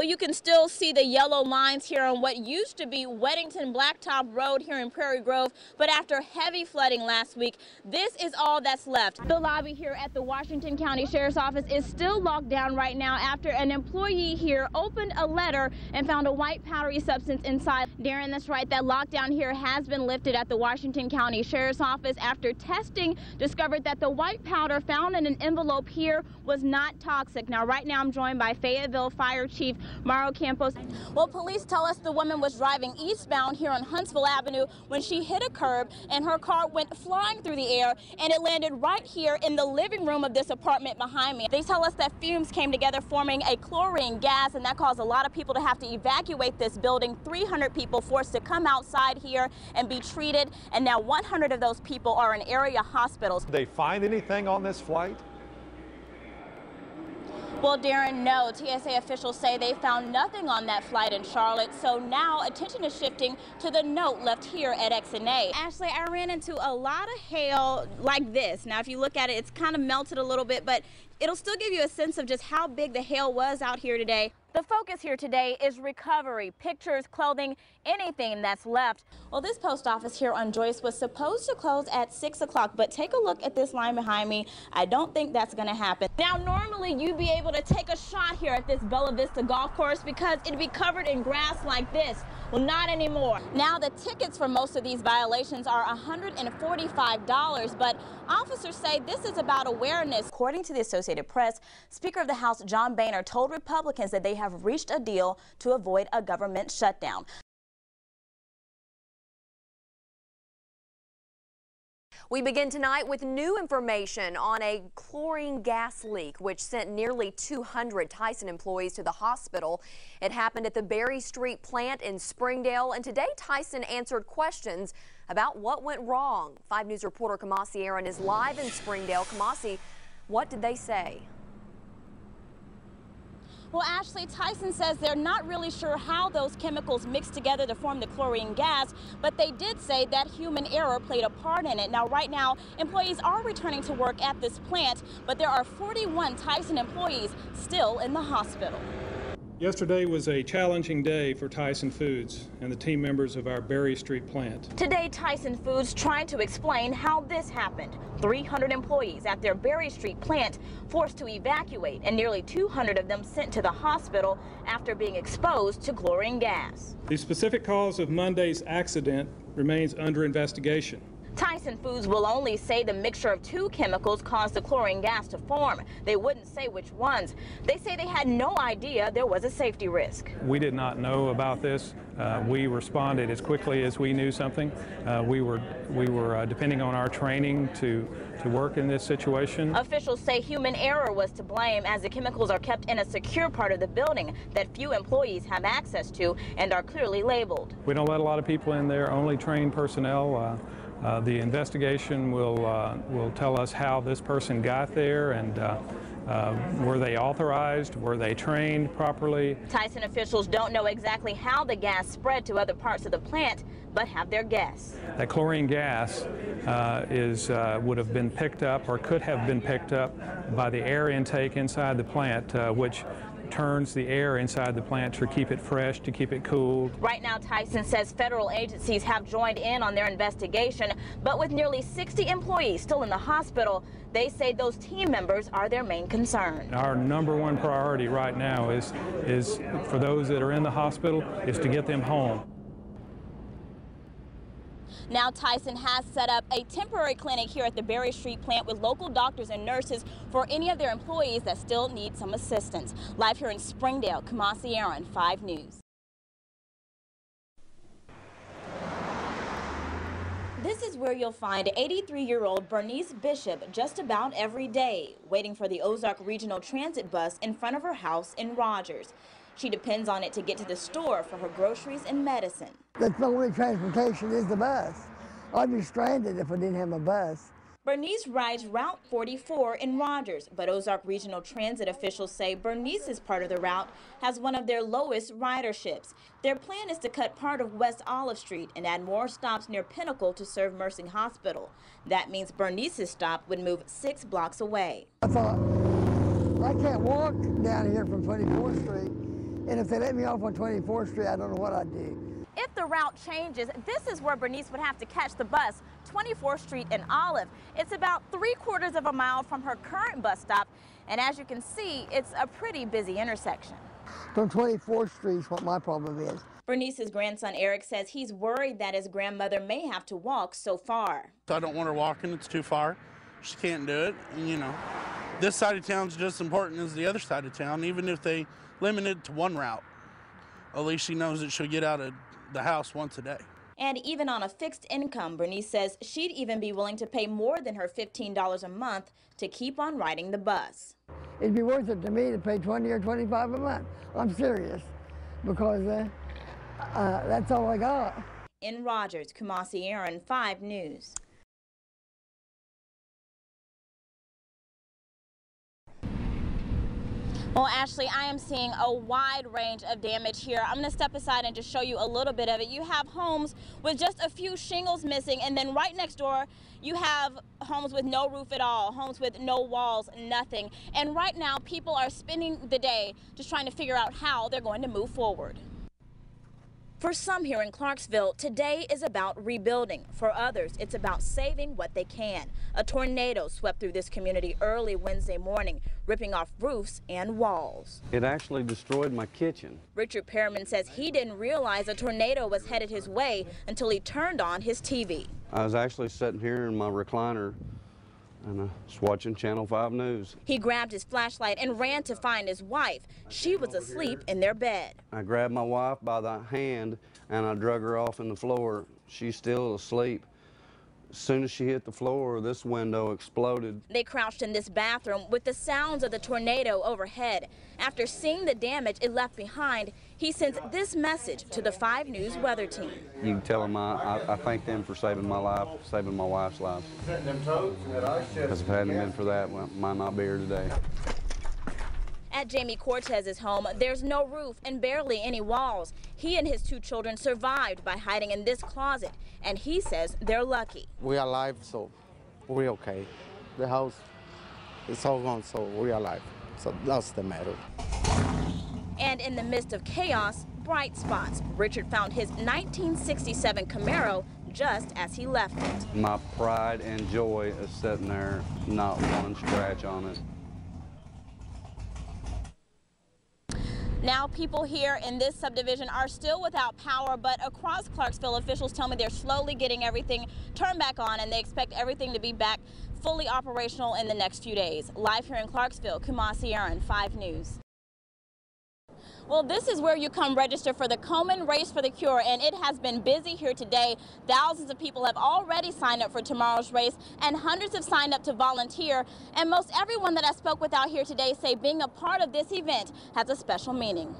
Well, you can still see the yellow lines here on what used to be Weddington Blacktop Road here in Prairie Grove, but after heavy flooding last week, this is all that's left. The lobby here at the Washington County Sheriff's Office is still locked down right now after an employee here opened a letter and found a white powdery substance inside. Darren, that's right, that lockdown here has been lifted at the Washington County Sheriff's Office after testing discovered that the white powder found in an envelope here was not toxic. Now, right now I'm joined by Fayetteville Fire Chief Mauro Campos. Well, police tell us the woman was driving eastbound here on Huntsville Avenue when she hit a curb and her car went flying through the air and it landed right here in the living room of this apartment behind me. They tell us that fumes came together forming a chlorine gas, and that caused a lot of people to have to evacuate this building. 300 people forced to come outside here and be treated, and now 100 of those people are in area hospitals. Did they find anything on this flight? Well, Darren, no. TSA officials say they found nothing on that flight in Charlotte, so now attention is shifting to the note left here at X&A. Ashley, I ran into a lot of hail like this. Now, if you look at it, it's kind of melted a little bit, but it'll still give you a sense of just how big the hail was out here today. The focus here today is recovery, pictures, clothing, anything that's left. Well, this post office here on Joyce was supposed to close at 6 o'clock, but take a look at this line behind me. I don't think that's going to happen. Now, normally you'd be able to take a shot here at this Bella Vista golf course because it'd be covered in grass like this. Well, not anymore. Now, the tickets for most of these violations are $145, but officers say this is about awareness. According to the Associated Press, Speaker of the House John Boehner told Republicans that they have reached a deal to avoid a government shutdown. We begin tonight with new information on a chlorine gas leak which sent nearly 200 Tyson employees to the hospital. It happened at the Berry Street plant in Springdale, and today Tyson answered questions about what went wrong. 5 News reporter Kumasi Aaron is live in Springdale. Kumasi, what did they say? Well, Ashley, Tyson says they're not really sure how those chemicals mixed together to form the chlorine gas, but they did say that human error played a part in it. Now, right now, employees are returning to work at this plant, but there are 41 Tyson employees still in the hospital. Yesterday was a challenging day for Tyson Foods and the team members of our Berry Street plant. Today, Tyson Foods trying to explain how this happened. 300 employees at their Berry Street plant forced to evacuate, and nearly 200 of them sent to the hospital after being exposed to chlorine gas. The specific cause of Monday's accident remains under investigation. Tyson Foods will only say the mixture of 2 chemicals caused the chlorine gas to form. They wouldn't say which ones. They say they had no idea there was a safety risk. We did not know about this. We responded as quickly as we knew something. We were depending on our training to work in this situation. Officials say human error was to blame, as the chemicals are kept in a secure part of the building that few employees have access to and are clearly labeled. We don't let a lot of people in there, only trained personnel. The investigation will tell us how this person got there and were they authorized, were they trained properly. Tyson officials don't know exactly how the gas spread to other parts of the plant, but have their guess. That chlorine gas would have been picked up or could have been picked up by the air intake inside the plant, which turns the air inside the plant to keep it fresh, to keep it cooled. Right now, Tyson says federal agencies have joined in on their investigation, but with nearly 60 employees still in the hospital, they say those team members are their main concern. Our #1 priority right now is for those that are in the hospital is to get them home. Now, Tyson has set up a temporary clinic here at the Berry Street plant with local doctors and nurses for any of their employees that still need some assistance. Live here in Springdale, Kumasi Aaron, 5 News. This is where you'll find 83-year-old Bernice Bishop just about every day, waiting for the Ozark Regional Transit bus in front of her house in Rogers. She depends on it to get to the store for her groceries and medicine. That's the only transportation is the bus. I'd be stranded if I didn't have my bus. Bernice rides Route 44 in Rogers, but Ozark Regional Transit officials say Bernice's part of the route has one of their lowest riderships. Their plan is to cut part of West Olive Street and add more stops near Pinnacle to serve Mercy Hospital. That means Bernice's stop would move 6 blocks away. I thought, I can't walk down here from 24th Street And if they let me off on 24th Street, I don't know what I'd do. If the route changes, this is where Bernice would have to catch the bus, 24th Street and Olive. It's about 3/4 of a mile from her current bus stop, and as you can see, it's a pretty busy intersection. On 24th Street is what my problem is. Bernice's grandson Eric says he's worried that his grandmother may have to walk so far. I don't want her walking, it's too far. She can't do it, and you know, this side of town's just as important as the other side of town, even if they limit it to one route. At least she knows that she'll get out of the house once a day. And even on a fixed income, Bernice says she'd even be willing to pay more than her $15 a month to keep on riding the bus. It'd be worth it to me to pay $20 or $25 a month. I'm serious, because that's all I got. In Rogers, Kumasi Aaron, 5 News. Well, Ashley, I am seeing a wide range of damage here. I'm going to step aside and just show you a little bit of it. You have homes with just a few shingles missing, and then right next door, you have homes with no roof at all, homes with no walls, nothing. And right now, people are spending the day just trying to figure out how they're going to move forward. For some here in Clarksville, today is about rebuilding. For others, it's about saving what they can. A tornado swept through this community early Wednesday morning, ripping off roofs and walls. It actually destroyed my kitchen. Richard Perriman says he didn't realize a tornado was headed his way until he turned on his TV. I was actually sitting here in my recliner and I was watching Channel 5 News. He grabbed his flashlight and ran to find his wife. She was asleep in their bed. I grabbed my wife by the hand and I drug her off in the floor. She's still asleep. As soon as she hit the floor, this window exploded. They crouched in this bathroom with the sounds of the tornado overhead. After seeing the damage it left behind, he sends this message to the 5 News weather team. You can tell them I thank them for saving my life, saving my wife's life. Because if it hadn't been for that, I might not be here today. At Jamie Cortez's home, there's no roof and barely any walls. He and his 2 children survived by hiding in this closet, and he says they're lucky. We are alive, so we're okay. The house is all gone, so we're alive. So that's the matter. And in the midst of chaos, bright spots. Richard found his 1967 Camaro just as he left it. My pride and joy is sitting there, not one scratch on it. Now people here in this subdivision are still without power, but across Clarksville, officials tell me they're slowly getting everything turned back on, and they expect everything to be back fully operational in the next few days. Live here in Clarksville, Kumasi Aaron, 5 News. Well, this is where you come register for the Komen Race for the Cure, and it has been busy here today. Thousands of people have already signed up for tomorrow's race, and hundreds have signed up to volunteer. And most everyone that I spoke with out here today say being a part of this event has a special meaning.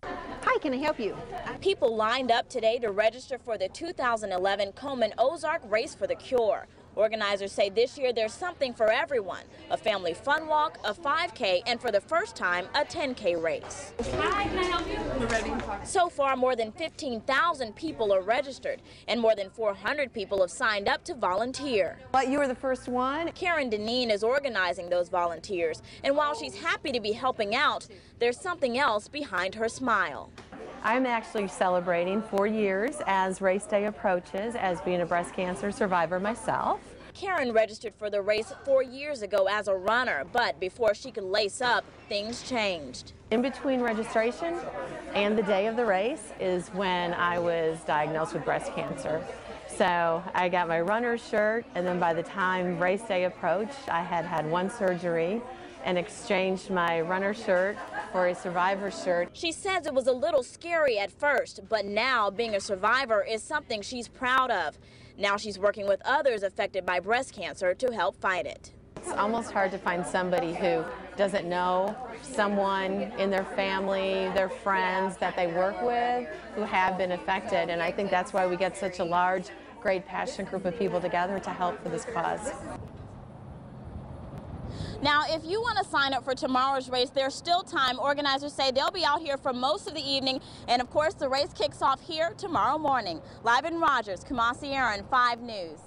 Hi, can I help you? People lined up today to register for the 2011 Komen Ozark Race for the Cure. Organizers say this year there's something for everyone. A family fun walk, a 5K, and for the first time, a 10K race. Hi, can I help you? We're ready. So far, more than 15,000 people are registered, and more than 400 people have signed up to volunteer. But you were the first one. Karen Deneen is organizing those volunteers, and while she's happy to be helping out, there's something else behind her smile. I'm actually celebrating 4 years as race day approaches as being a breast cancer survivor myself. Karen registered for the race 4 years ago as a runner, but before she could lace up, things changed. In between registration and the day of the race is when I was diagnosed with breast cancer. So I got my runner's shirt, and then by the time race day approached, I had had 1 surgery and exchanged my runner shirt for a survivor shirt. She says it was a little scary at first, but now being a survivor is something she's proud of. Now she's working with others affected by breast cancer to help fight it. It's almost hard to find somebody who doesn't know someone in their family, their friends that they work with who have been affected, and I think that's why we get such a large, great, passionate group of people together to help for this cause. Now, if you want to sign up for tomorrow's race, there's still time. Organizers say they'll be out here for most of the evening, and of course the race kicks off here tomorrow morning. Live in Rogers, Kumasi Aaron, 5 News.